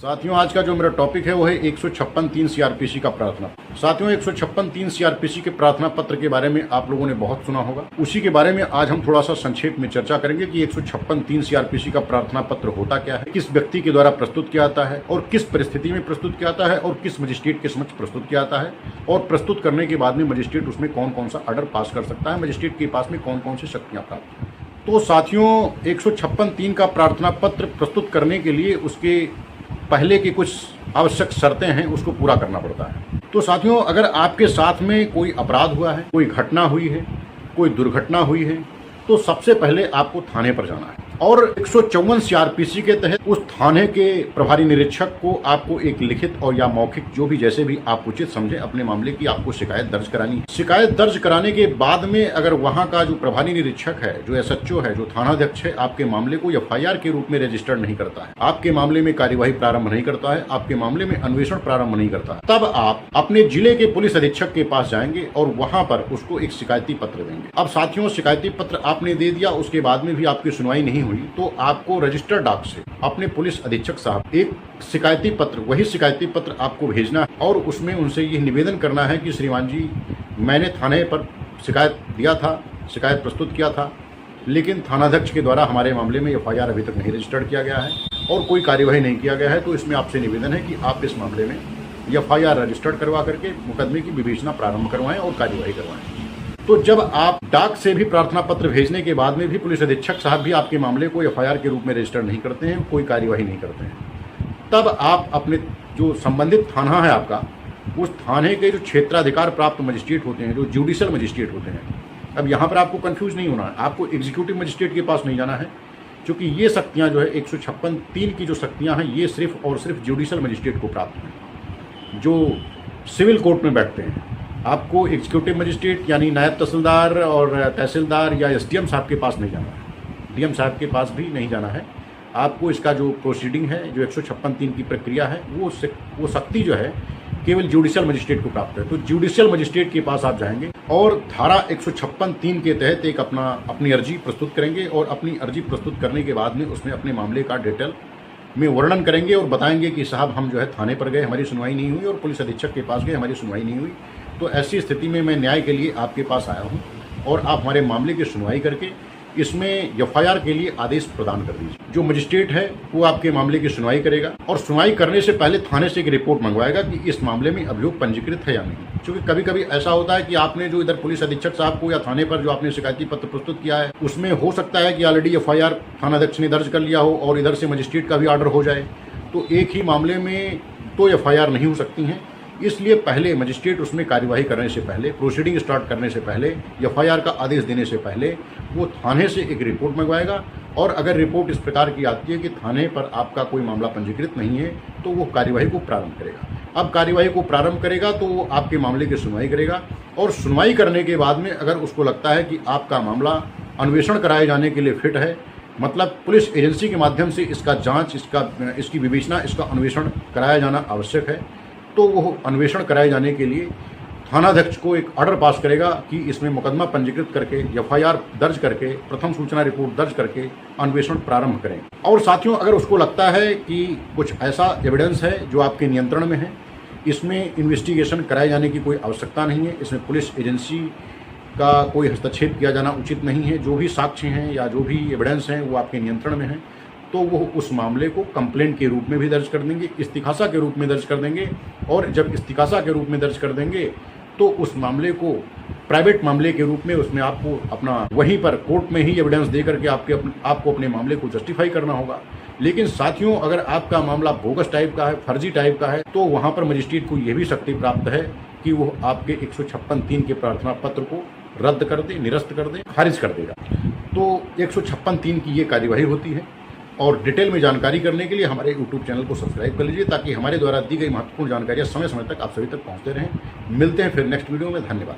साथियों, आज का जो मेरा टॉपिक है वो है 156(3) सीआरपीसी का प्रार्थना। साथियों, 156(3) सीआरपीसी के प्रार्थना पत्र के बारे में आप लोगों ने बहुत सुना होगा। उसी के बारे में आज हम थोड़ा सा संक्षेप में चर्चा करेंगे कि 156(3) सीआरपीसी का प्रार्थना पत्र होता क्या है, किस व्यक्ति के द्वारा प्रस्तुत किया जाता है और किस परिस्थिति में प्रस्तुत किया जाता है और किस मजिस्ट्रेट के समक्ष प्रस्तुत किया जाता है और प्रस्तुत करने के बाद में मजिस्ट्रेट उसमें कौन कौन सा ऑर्डर पास कर सकता है, मजिस्ट्रेट के पास में कौन कौन सी शक्तियाँ प्राप्त हैं। तो साथियों, 156(3) का प्रार्थना पत्र प्रस्तुत करने के लिए उसके पहले की कुछ आवश्यक शर्तें हैं, उसको पूरा करना पड़ता है। तो साथियों, अगर आपके साथ में कोई अपराध हुआ है, कोई घटना हुई है, कोई दुर्घटना हुई है, तो सबसे पहले आपको थाने पर जाना है और 154 सीआरपीसी के तहत उस थाने के प्रभारी निरीक्षक को आपको एक लिखित और या मौखिक जो भी जैसे भी आप उचित समझे अपने मामले की आपको शिकायत दर्ज करानी है। शिकायत दर्ज कराने के बाद में अगर वहां का जो प्रभारी निरीक्षक है, जो एसएचओ है, जो थानाध्यक्ष है, आपके मामले को एफआईआर के रूप में रजिस्टर्ड नहीं करता है, आपके मामले में कार्यवाही प्रारंभ नहीं करता है, आपके मामले में अन्वेषण प्रारंभ नहीं करता है, तब आप अपने जिले के पुलिस अधीक्षक के पास जाएंगे और वहां पर उसको एक शिकायती पत्र देंगे। अब साथियों, शिकायती पत्र आपने दे दिया, उसके बाद में भी आपकी सुनवाई नहीं हुई, तो आपको रजिस्टर्ड डाक से अपने पुलिस अधीक्षक साहब एक शिकायती पत्र, वही शिकायती पत्र आपको भेजना है और उसमें उनसे यह निवेदन करना है कि श्रीमान जी, मैंने थाने पर शिकायत दिया था, शिकायत प्रस्तुत किया था, लेकिन थानाध्यक्ष के द्वारा हमारे मामले में एफआईआर अभी तक नहीं रजिस्टर्ड किया गया है और कोई कार्यवाही नहीं किया गया है। तो इसमें आपसे निवेदन है कि आप इस मामले में एफआईआर रजिस्टर्ड करवा करके मुकदमे की विवेचना प्रारंभ करवाएं और कार्यवाही करवाएं। तो जब आप डाक से भी प्रार्थना पत्र भेजने के बाद में भी पुलिस अधीक्षक साहब भी आपके मामले को एफआईआर के रूप में रजिस्टर नहीं करते हैं, कोई कार्यवाही नहीं करते हैं, तब आप अपने जो संबंधित थाना है आपका, उस थाने के जो क्षेत्राधिकार प्राप्त मजिस्ट्रेट होते हैं, जो जुडिशियल मजिस्ट्रेट होते हैं, अब यहाँ पर आपको कंफ्यूज नहीं होना है, आपको एग्जीक्यूटिव मजिस्ट्रेट के पास नहीं जाना है, क्योंकि ये शक्तियाँ जो है 156(3) की जो शक्तियाँ हैं, ये सिर्फ और सिर्फ जुडिशियल मजिस्ट्रेट को प्राप्त हैं, जो सिविल कोर्ट में बैठते हैं। आपको एग्जीक्यूटिव मजिस्ट्रेट यानी नायब तहसीलदार और तहसीलदार या एसडीएम साहब के पास नहीं जाना है, डीएम साहब के पास भी नहीं जाना है। आपको इसका जो प्रोसीडिंग है, जो 156(3) की प्रक्रिया है, वो शक्ति जो है केवल जुडिशियल मजिस्ट्रेट को प्राप्त है। तो जुडिशियल मजिस्ट्रेट के पास आप जाएंगे और धारा 156(3) के तहत एक अपनी अर्जी प्रस्तुत करेंगे और अपनी अर्जी प्रस्तुत करने के बाद में उसमें अपने मामले का डिटेल में वर्णन करेंगे और बताएंगे कि साहब, हम जो है थाने पर गए, हमारी सुनवाई नहीं हुई, और पुलिस अधीक्षक के पास गए, हमारी सुनवाई नहीं हुई। तो ऐसी स्थिति में मैं न्याय के लिए आपके पास आया हूं और आप हमारे मामले की सुनवाई करके इसमें एफआईआर के लिए आदेश प्रदान कर दीजिए। जो मजिस्ट्रेट है वो आपके मामले की सुनवाई करेगा और सुनवाई करने से पहले थाने से एक रिपोर्ट मंगवाएगा कि इस मामले में अभियोग पंजीकृत है या नहीं। क्योंकि कभी कभी ऐसा होता है कि आपने जो इधर पुलिस अधीक्षक साहब को या थाने पर जो आपने शिकायती पत्र प्रस्तुत किया है, उसमें हो सकता है कि ऑलरेडी एफआईआर थानाध्यक्ष ने दर्ज कर लिया हो और इधर से मजिस्ट्रेट का भी ऑर्डर हो जाए, तो एक ही मामले में तो एफआईआर नहीं हो सकती हैं। इसलिए पहले मजिस्ट्रेट उसमें कार्यवाही करने से पहले, प्रोसीडिंग स्टार्ट करने से पहले, एफआईआर का आदेश देने से पहले वो थाने से एक रिपोर्ट मंगवाएगा और अगर रिपोर्ट इस प्रकार की आती है कि थाने पर आपका कोई मामला पंजीकृत नहीं है, तो वो कार्यवाही को प्रारंभ करेगा। अब कार्यवाही को प्रारंभ करेगा तो वो आपके मामले की सुनवाई करेगा और सुनवाई करने के बाद में अगर उसको लगता है कि आपका मामला अन्वेषण कराए जाने के लिए फिट है, मतलब पुलिस एजेंसी के माध्यम से इसका जाँच, इसकी विवेचना, इसका अन्वेषण कराया जाना आवश्यक है, तो वो अन्वेषण कराए जाने के लिए थानाध्यक्ष को एक ऑर्डर पास करेगा कि इसमें मुकदमा पंजीकृत करके, एफआईआर दर्ज करके, प्रथम सूचना रिपोर्ट दर्ज करके अन्वेषण प्रारंभ करें। और साथियों, अगर उसको लगता है कि कुछ ऐसा एविडेंस है जो आपके नियंत्रण में है, इसमें इन्वेस्टिगेशन कराए जाने की कोई आवश्यकता नहीं है, इसमें पुलिस एजेंसी का कोई हस्तक्षेप किया जाना उचित नहीं है, जो भी साक्ष्य हैं या जो भी एविडेंस हैं वो आपके नियंत्रण में है, तो वो उस मामले को कंप्लेंट के रूप में भी दर्ज कर देंगे, इस्तिकासा के रूप में दर्ज कर देंगे और जब इस्तिकासा के रूप में दर्ज कर देंगे तो उस मामले को प्राइवेट मामले के रूप में उसमें आपको अपना वहीं पर कोर्ट में ही एविडेंस दे करके आपको अपने मामले को जस्टिफाई करना होगा। लेकिन साथियों, अगर आपका मामला बोगस टाइप का है, फर्जी टाइप का है, तो वहाँ पर मजिस्ट्रेट को यह भी शक्ति प्राप्त है कि वो आपके 156(3) के प्रार्थना पत्र को रद्द कर दे, निरस्त कर दे, खारिज कर देगा। तो 156(3) की ये कार्यवाही होती है और डिटेल में जानकारी करने के लिए हमारे यूट्यूब चैनल को सब्सक्राइब कर लीजिए ताकि हमारे द्वारा दी गई महत्वपूर्ण जानकारियाँ समय समय तक आप सभी तक पहुँचते रहें। मिलते हैं फिर नेक्स्ट वीडियो में। धन्यवाद।